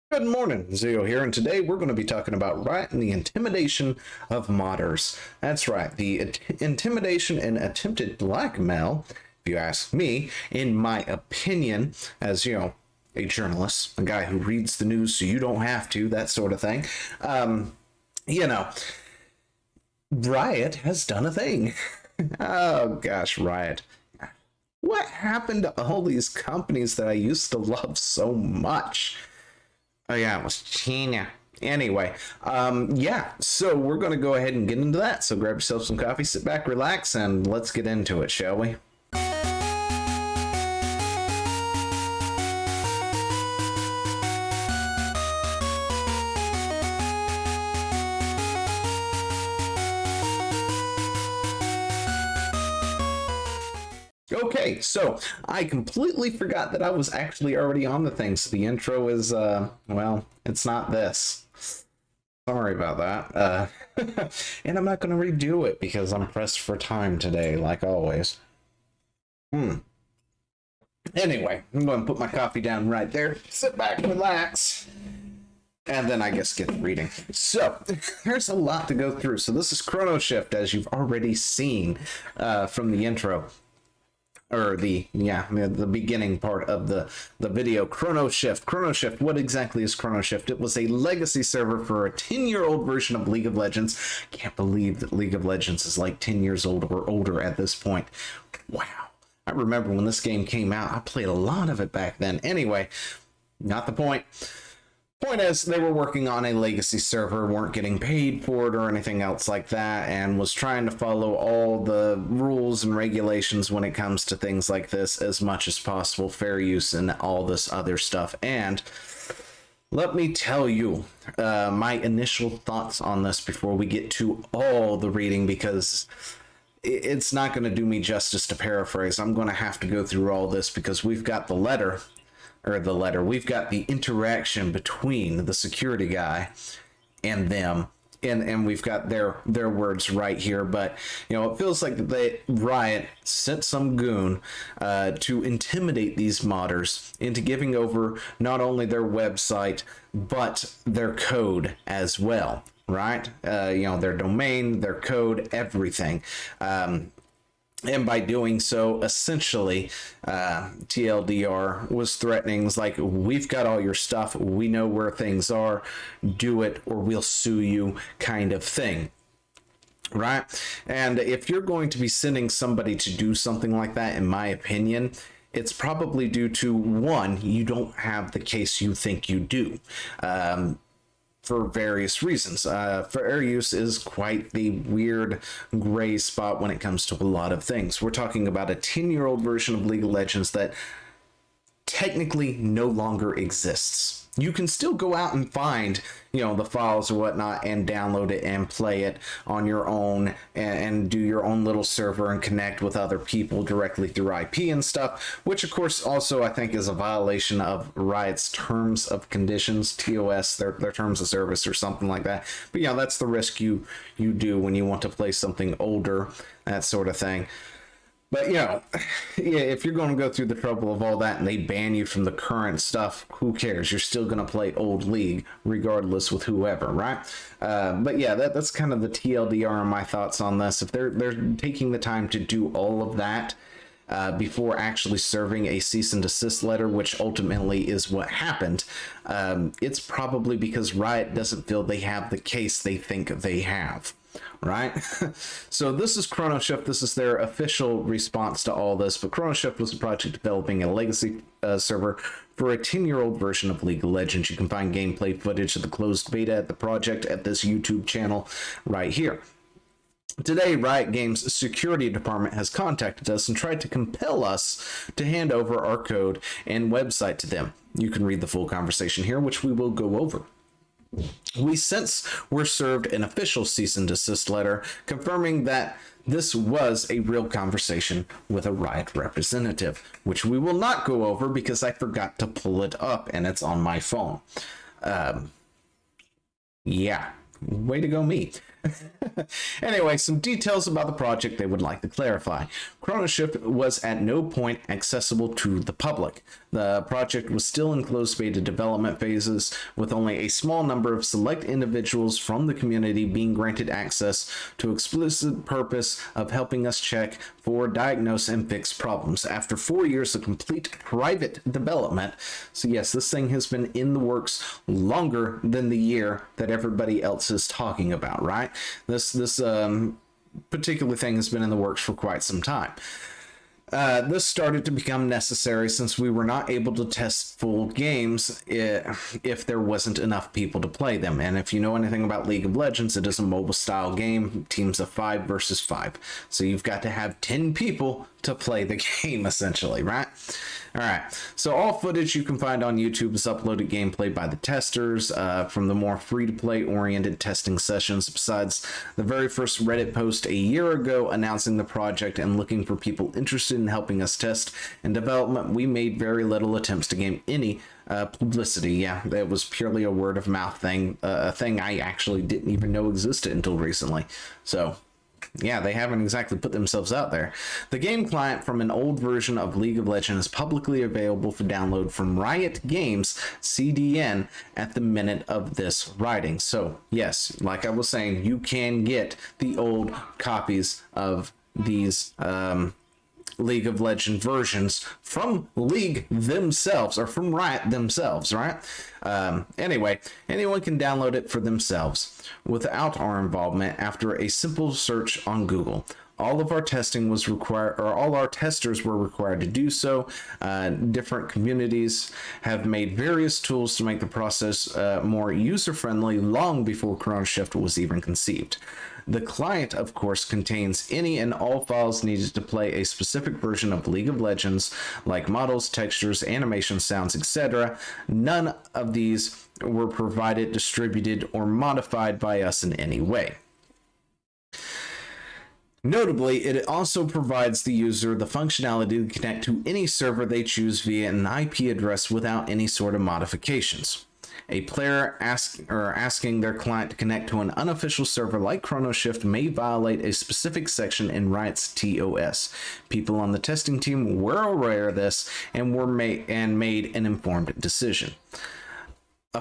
Good morning, Zio here, and today we're going to be talking about Riot and the intimidation of modders. That's right, the intimidation and attempted blackmail, if you ask me, in my opinion, as a journalist, a guy who reads the news so you don't have to, that sort of thing. You know, Riot has done a thing. Oh gosh, Riot. What happened to all these companies that I used to love so much? Oh yeah, it was China. Anyway, yeah, so we're going to go ahead and get into that. So grab yourself some coffee, sit back, relax, and let's get into it, shall we? Okay, so I completely forgot that I was actually already on the thing. So the intro is, well, it's not this. Sorry about that. And I'm not going to redo it because I'm pressed for time today, like always. Anyway, I'm going to put my coffee down right there. Sit back, relax. And then I guess get reading. So there's a lot to go through. So this is Chrono Shift, as you've already seen from the intro. Or the beginning part of the video. Chrono Shift, what exactly is Chrono Shift? It was a legacy server for a 10-year-old version of League of Legends. Can't believe that League of Legends is like 10 years old or older at this point. Wow, I remember when this game came out. I played a lot of it back then. Anyway, not the point. Point is, they were working on a legacy server, weren't getting paid for it or anything else like that, and was trying to follow all the rules and regulations when it comes to things like this as much as possible, fair use and all this other stuff. And let me tell you my initial thoughts on this before we get to all the reading, because it's not going to do me justice to paraphrase. I'm going to have to go through all this because we've got we've got the interaction between the security guy and them, and we've got their words right here. But it feels like Riot sent some goon to intimidate these modders into giving over not only their website but their code as well, right? Their domain, their code, everything. And by doing so, essentially, TLDR was threatening, like, we've got all your stuff, we know where things are, do it or we'll sue you, kind of thing. Right? And if you're going to be sending somebody to do something like that, in my opinion, it's probably due to, one, you don't have the case you think you do. For various reasons. Fair use is quite the weird gray spot when it comes to a lot of things. We're talking about a 10-year-old version of League of Legends that technically no longer exists. You can still go out and find, the files or whatnot and download it and play it on your own and do your own little server and connect with other people directly through IP and stuff, which of course also I think is a violation of Riot's terms of conditions, TOS, their terms of service or something like that. But that's the risk you do when you want to play something older, that sort of thing. But if you're going to go through the trouble of all that and they ban you from the current stuff, who cares? You're still going to play old League regardless with whoever, right? But yeah, that's kind of the TLDR and my thoughts on this. If they're taking the time to do all of that before actually serving a cease and desist letter, which ultimately is what happened, it's probably because Riot doesn't feel they have the case they think they have. Right? So this is Chrono Shift. This is their official response to all this. But Chrono Shift was a project developing a legacy server for a 10-year-old version of League of Legends. You can find gameplay footage of the closed beta at the project at this YouTube channel right here. Today, Riot Games' security department has contacted us and tried to compel us to hand over our code and website to them. You can read the full conversation here, which we will go over. We since were served an official cease and desist letter confirming that this was a real conversation with a Riot representative, which we will not go over because I forgot to pull it up and it's on my phone. Yeah, way to go me. Anyway, some details about the project they would like to clarify. Chronoshift was at no point accessible to the public. The project was still in closed beta development phases, with only a small number of select individuals from the community being granted access to explicit purpose of helping us check for, diagnose, and fix problems. After 4 years of complete private development, so yes, this thing has been in the works longer than the year that everybody else is talking about, right? This particular thing has been in the works for quite some time. This started to become necessary since we were not able to test full games if there wasn't enough people to play them. And if you know anything about League of Legends, it is a mobile style game, teams of 5 versus 5. So you've got to have 10 people to play the game, essentially, right? All right, so all footage you can find on YouTube is uploaded gameplay by the testers from the more free-to-play oriented testing sessions, besides the very first Reddit post a year ago announcing the project and looking for people interested in helping us test and development. We made very little attempts to gain any publicity. Yeah, it was purely a word-of-mouth thing, a thing I actually didn't even know existed until recently. So yeah, they haven't exactly put themselves out there. The game client from an old version of League of Legends is publicly available for download from Riot Games CDN at the minute of this writing. So yes, like I was saying, you can get the old copies of these League of Legends versions from League themselves, or from Riot themselves, right? Anyway, anyone can download it for themselves without our involvement after a simple search on Google. All of our testing was required, or all our testers were required to do so. Different communities have made various tools to make the process more user-friendly long before Chronoshift was even conceived. The client, of course, contains any and all files needed to play a specific version of League of Legends, like models, textures, animation, sounds, etc. None of these were provided, distributed, or modified by us in any way. Notably, it also provides the user the functionality to connect to any server they choose via an IP address without any sort of modifications. A player asking their client to connect to an unofficial server like Chronoshift may violate a specific section in Riot's TOS. People on the testing team were aware of this and made an informed decision.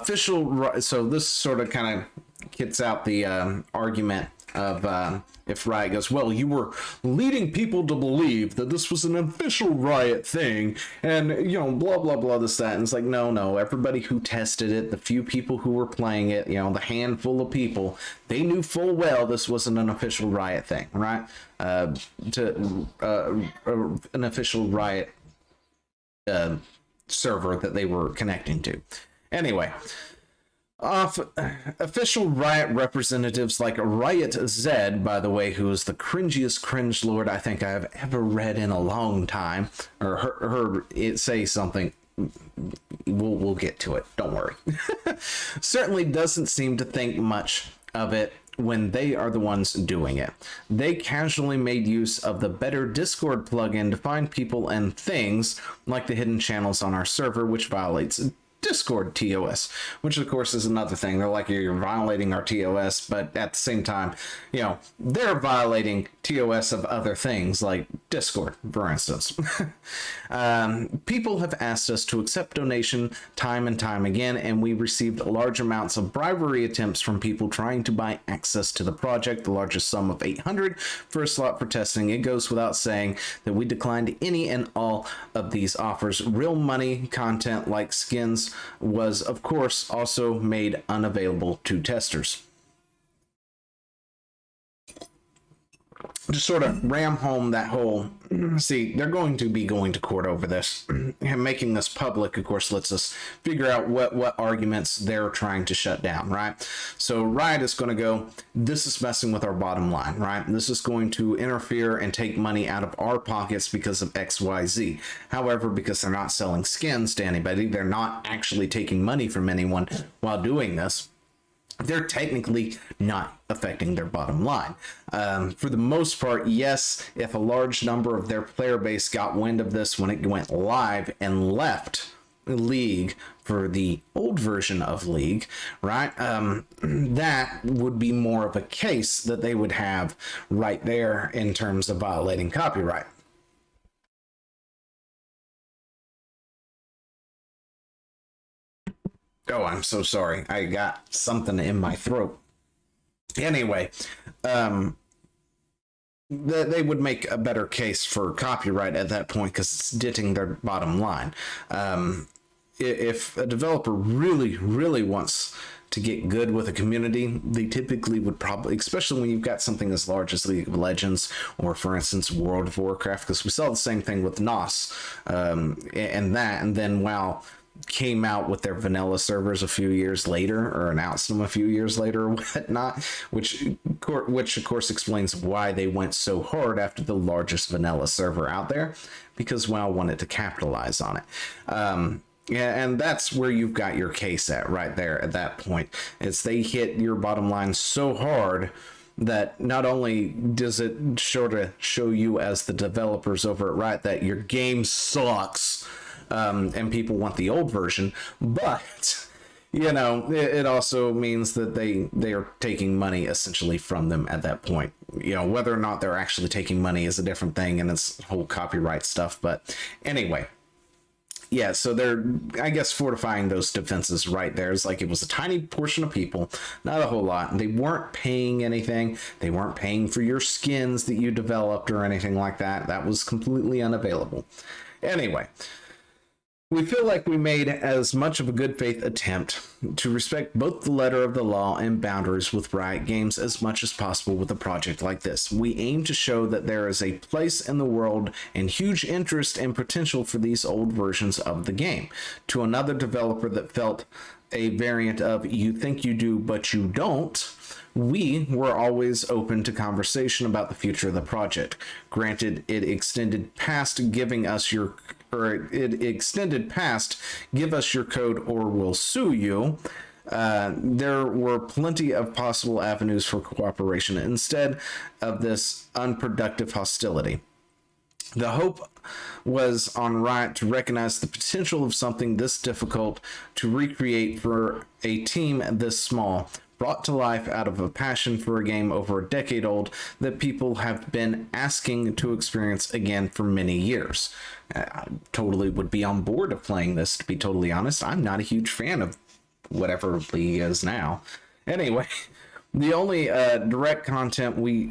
So this sort of kind of gets out the argument of if Riot goes, well, you were leading people to believe that this was an official Riot thing, and, you know, blah, blah, blah, this, that. And it's like, no, everybody who tested it, the few people who were playing it, you know, the handful of people, they knew full well this wasn't an official Riot thing, right? An official Riot server that they were connecting to. Anyway, official Riot representatives like Riot Z, by the way, who is the cringiest cringe lord I think I have ever read in a long time, or heard it say something. We'll get to it, don't worry. Certainly doesn't seem to think much of it when they are the ones doing it. They casually made use of the Better Discord plugin to find people and things like the hidden channels on our server, which violates Discord TOS, which of course is another thing. They're like, you're violating our TOS, but at the same time, you know, they're violating TOS of other things like Discord, for instance. People have asked us to accept donation time and time again, and we received large amounts of bribery attempts from people trying to buy access to the project, the largest sum of 800 for a slot for testing. It goes without saying that we declined any and all of these offers. Real money content like skins was, of course, also made unavailable to testers. Just sort of ram home that whole, see, they're going to be going to court over this, and making this public, of course, lets us figure out what arguments they're trying to shut down, right? So Riot is going to go, this is messing with our bottom line, right? This is going to interfere and take money out of our pockets because of XYZ. However, because they're not selling skins to anybody, they're not actually taking money from anyone while doing this, they're technically not affecting their bottom line. For the most part, yes, if a large number of their player base got wind of this when it went live and left League for the old version of League, right? That would be more of a case that they would have right there in terms of violating copyright. Oh, I'm so sorry. I got something in my throat. Anyway, they would make a better case for copyright at that point because it's ditting their bottom line. If a developer really wants to get good with a community, they typically would probably, especially when you've got something as large as League of Legends or, for instance, World of Warcraft, because we saw the same thing with NOS and then WoW came out with their vanilla servers a few years later, or announced them a few years later or whatnot, which of course explains why they went so hard after the largest vanilla server out there, because WoW wanted to capitalize on it. Yeah, and that's where you've got your case at right there at that point. It's they hit your bottom line so hard that not only does it show you as the developers over at Riot that your game sucks, and people want the old version, but it also means that they are taking money essentially from them at that point. Whether or not they're actually taking money is a different thing, and it's whole copyright stuff. But anyway, yeah, so they're, I guess, fortifying those defenses right there. It's like it was a tiny portion of people, not a whole lot. They weren't paying anything. They weren't paying for your skins that you developed or anything like that. That was completely unavailable. Anyway, we feel like we made as much of a good faith attempt to respect both the letter of the law and boundaries with Riot Games as much as possible with a project like this. We aim to show that there is a place in the world and huge interest and potential for these old versions of the game. To another developer that felt a variant of "you think you do, but you don't," we were always open to conversation about the future of the project. Granted, it extended past give us your code or we'll sue you. There were plenty of possible avenues for cooperation instead of this unproductive hostility. The hope was on Riot to recognize the potential of something this difficult to recreate for a team this small, brought to life out of a passion for a game over a decade old that people have been asking to experience again for many years. I totally would be on board of playing this, to be totally honest. I'm not a huge fan of whatever League is now. Anyway, the only direct contact we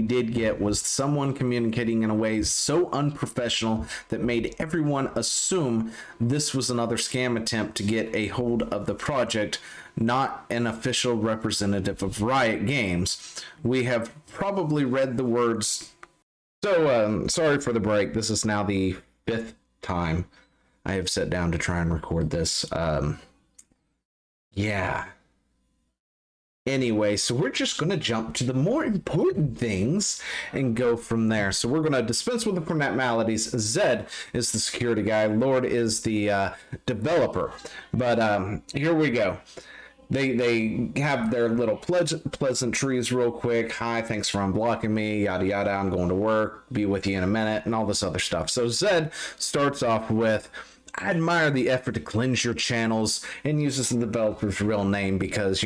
did get was someone communicating in a way so unprofessional that made everyone assume this was another scam attempt to get a hold of the project, not an official representative of Riot Games. We have probably read the words. So, sorry for the break. This is now the 5th time I have sat down to try and record this. Yeah. Anyway, so we're just going to jump to the more important things and go from there. So we're going to dispense with the formalities. Zed is the security guy. Lord is the developer. But here we go. They have their little pleasantries real quick. "Hi, thanks for unblocking me, yada yada, I'm going to work, be with you in a minute," and all this other stuff. So Zed starts off with, "I admire the effort to cleanse your channels," and uses the developer's real name because,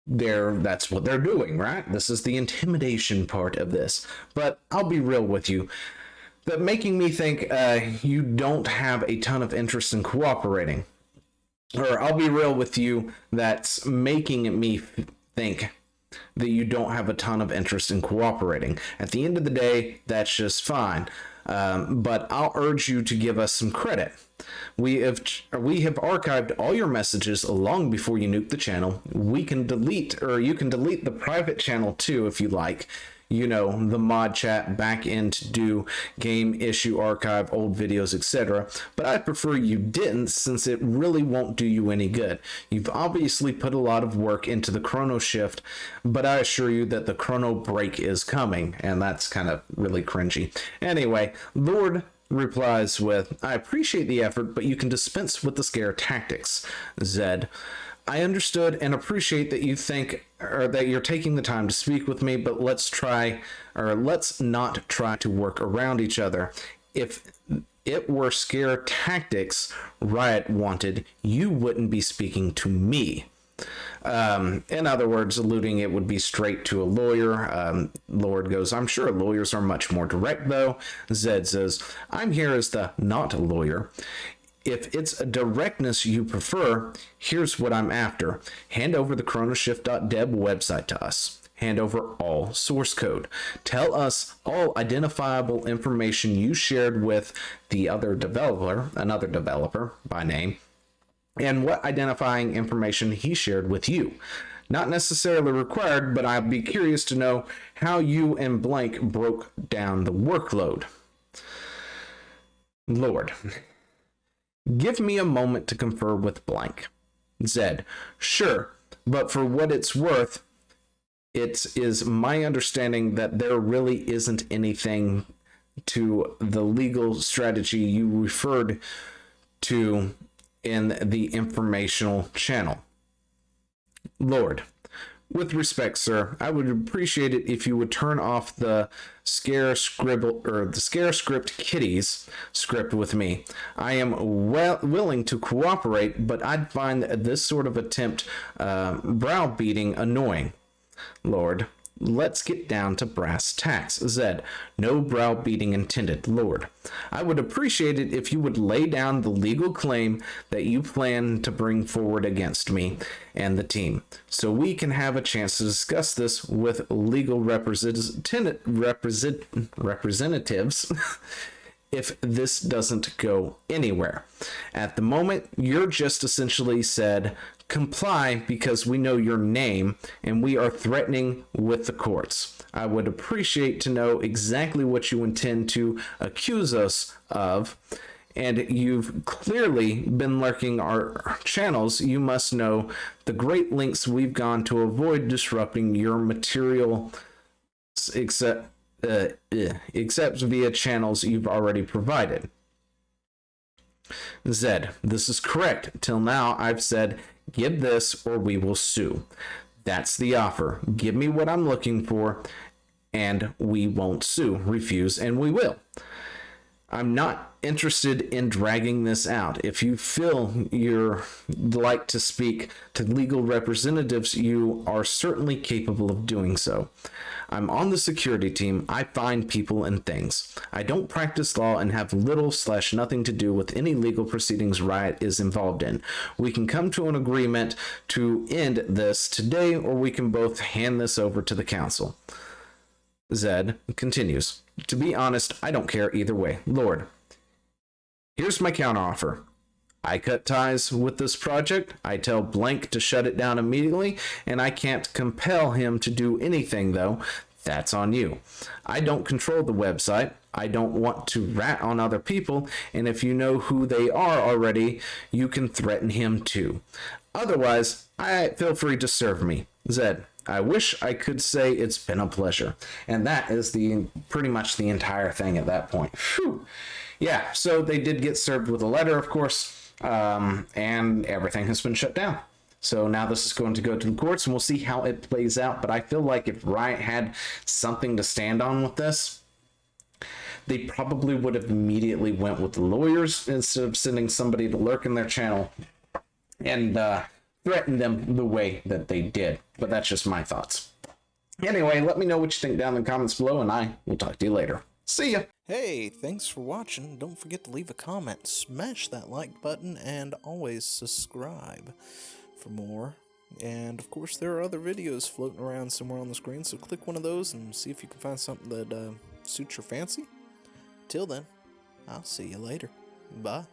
that's what they're doing, right? This is the intimidation part of this. But I'll be real with you. That making me think you don't have a ton of interest in cooperating. Or I'll be real with you, that's making me think that you don't have a ton of interest in cooperating. At the end of the day, that's just fine. But I'll urge you to give us some credit. We have archived all your messages long before you nuke the channel. You can delete the private channel too if you like. The mod chat back in to do game issue archive, old videos, etc. But I prefer you didn't, since it really won't do you any good. You've obviously put a lot of work into the chrono shift, but I assure you that the chrono break is coming, and that's kind of really cringy. Anyway, Lord replies with, "I appreciate the effort, but you can dispense with the scare tactics." Zed: "I understood and appreciate that you think, or that you're taking the time to speak with me, but let's not try to work around each other. If it were scare tactics Riot wanted, you wouldn't be speaking to me. In other words, alluding it would be straight to a lawyer. Lord goes, I'm sure lawyers are much more direct, though. Zed says, I'm here as the not a lawyer. If it's a directness you prefer, here's what I'm after. Hand over the chronoshift.deb website to us. Hand over all source code. Tell us all identifiable information you shared with the other developer, another developer by name, and what identifying information he shared with you. Not necessarily required, but I'd be curious to know how you and blank broke down the workload. Lord, give me a moment to confer with blank. Zed, sure, but for what it's worth, it is my understanding that there really isn't anything to the legal strategy you referred to in the informational channel. Lord, with respect, sir, I would appreciate it if you would turn off the scare script kitties script with me. I am willing to cooperate, but I'd find this sort of attempt browbeating annoying. Lord, let's get down to brass tacks. Zed, no browbeating intended. Lord, I would appreciate it if you would lay down the legal claim that you plan to bring forward against me and the team, so we can have a chance to discuss this with legal representatives if this doesn't go anywhere. At the moment, you're just essentially said, comply because we know your name and we are threatening with the courts. I would appreciate to know exactly what you intend to accuse us of, and you've clearly been lurking our channels. You must know the great lengths we've gone to avoid disrupting your material except via channels you've already provided. Zed, this is correct. Till now, I've said, give this or we will sue. That's the offer. Give me what I'm looking for, and we won't sue. Refuse, and we will. I'm not interested in dragging this out. If you feel you'd like to speak to legal representatives, you are certainly capable of doing so. I'm on the security team. I find people and things. I don't practice law and have little/nothing to do with any legal proceedings Riot is involved in. We can come to an agreement to end this today, or we can both hand this over to the council. Zed continues. To be honest, I don't care either way. Lord, here's my counteroffer. I cut ties with this project. I tell blank to shut it down immediately, and I can't compel him to do anything, though. That's on you. I don't control the website. I don't want to rat on other people, and if you know who they are already, you can threaten him too. Otherwise, feel free to serve me. Zed, I wish I could say it's been a pleasure. And that is pretty much the entire thing at that point. Whew. Yeah, so they did get served with a letter, of course. And everything has been shut down. So now this is going to go to the courts, and we'll see how it plays out. But I feel like if Riot had something to stand on with this, they probably would have immediately went with the lawyers instead of sending somebody to lurk in their channel and threaten them the way that they did. But that's just my thoughts. Anyway, let me know what you think down in the comments below, and I will talk to you later. See ya! Hey, thanks for watching. Don't forget to leave a comment, smash that like button, and always subscribe for more. And of course, there are other videos floating around somewhere on the screen, so click one of those and see if you can find something that suits your fancy. Till then, I'll see you later. Bye.